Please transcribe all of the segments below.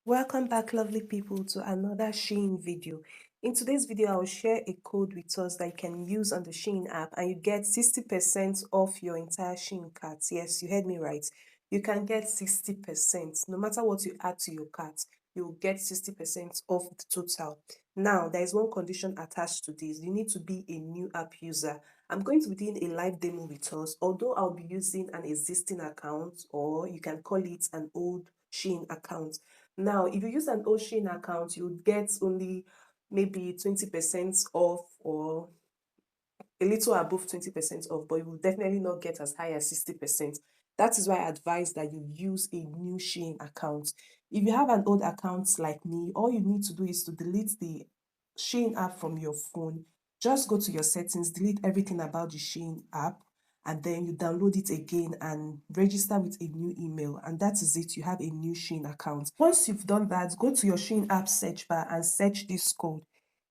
Welcome back, lovely people, to another Shein video. In today's video, I will share a code with us that you can use on the Shein app and you get 60% off your entire Shein cart. Yes, you heard me right. You can get 60%. No matter what you add to your cart, you will get 60% off the total. Now, there is one condition attached to this. You need to be a new app user. I'm going to be doing a live demo with us, although I'll be using an existing account, or you can call it an old Shein account. Now, if you use an Ocean account, you would get only maybe 20% off or a little above 20% off, but you will definitely not get as high as 60%. That is why I advise that you use a new Shein account. If you have an old account like me, all you need to do is to delete the Shein app from your phone. Just go to your settings, delete everything about the Shein app, and then you download it again and register with a new email. And that is it. You have a new Shein account. Once you've done that, go to your Shein app search bar and search this code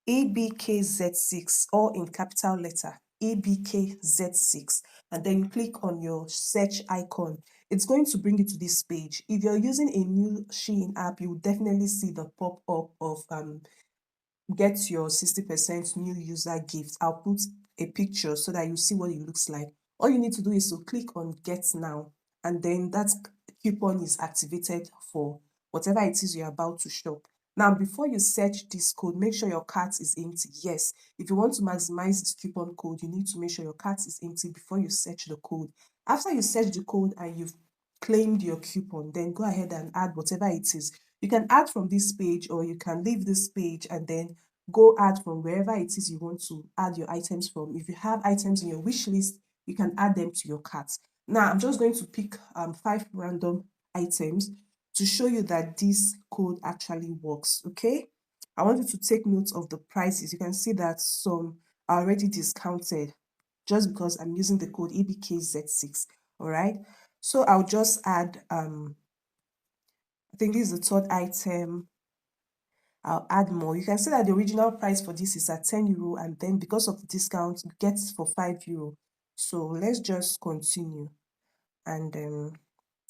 ABKZ6, all in capital letter ABKZ6, and then you click on your search icon. It's going to bring you to this page. If you're using a new Shein app, you will definitely see the pop-up of get your 60% new user gift. I'll put a picture so that you see what it looks like. All you need to do is to click on get now, and then that coupon is activated for whatever it is you're about to shop. Now, before you search this code, make sure your cart is empty. Yes, if you want to maximize this coupon code, you need to make sure your cart is empty before you search the code. After you search the code and you've claimed your coupon, then go ahead and add whatever it is. You can add from this page, or you can leave this page and then go add from wherever it is you want to add your items from. If you have items in your wish list, you can add them to your cart. Now, I'm just going to pick 5 random items to show you that this code actually works, okay? I want you to take note of the prices. You can see that some are already discounted just because I'm using the code EBKZ6, all right? So I'll just add, I think this is the third item. I'll add more. You can see that the original price for this is at €10, and then because of the discount, you get it for €5. So let's just continue, and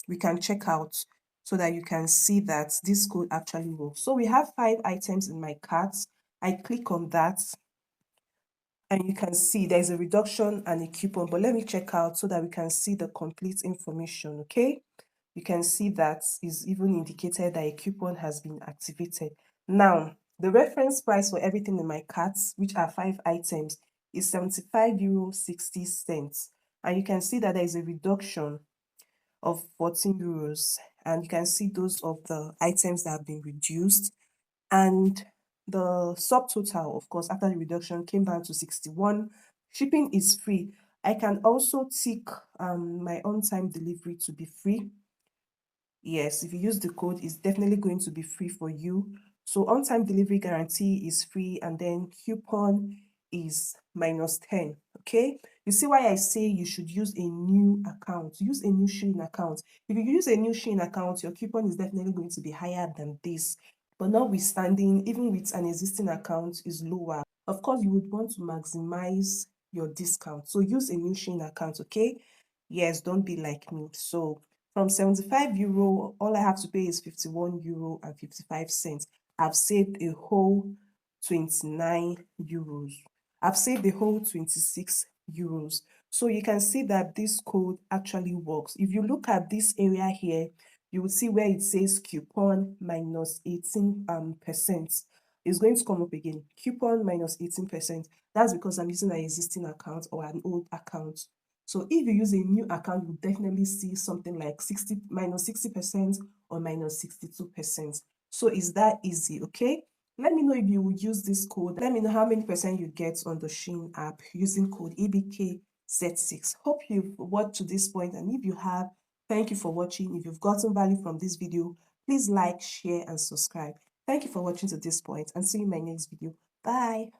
we can check out so that you can see that this code actually works. So we have 5 items in my cart. I click on that, and you can see there's a reduction and a coupon, but let me check out so that we can see the complete information, okay? You can see that is even indicated that a coupon has been activated. Now, the reference price for everything in my cart, which are 5 items, is €75.60. And you can see that there is a reduction of €14. And you can see those of the items that have been reduced. And the subtotal, of course, after the reduction came down to 61. Shipping is free. I can also tick my on-time delivery to be free. Yes, if you use the code, it's definitely going to be free for you. So on-time delivery guarantee is free, and then coupon is -10, okay? You see why I say you should use a new account. Use a new Shein account. If you use a new Shein account, your coupon is definitely going to be higher than this. But notwithstanding, even with an existing account, is lower. Of course, you would want to maximize your discount. So use a new Shein account, okay? Yes, don't be like me. So from €75, all I have to pay is €51.55. I've saved a whole €29. I've saved a whole €26. So you can see that this code actually works. If you look at this area here, you will see where it says coupon -18%. It's going to come up again. Coupon -18%. That's because I'm using an existing account or an old account. So if you use a new account, you definitely see something like -60% or -62%. So it's that easy, okay? Let me know if you would use this code. Let me know how many percent you get on the Shein app using code ABKZ6. Hope you've watched to this point, and if you have, thank you for watching. If you've gotten value from this video, please like, share, and subscribe. Thank you for watching to this point, and see you in my next video. Bye.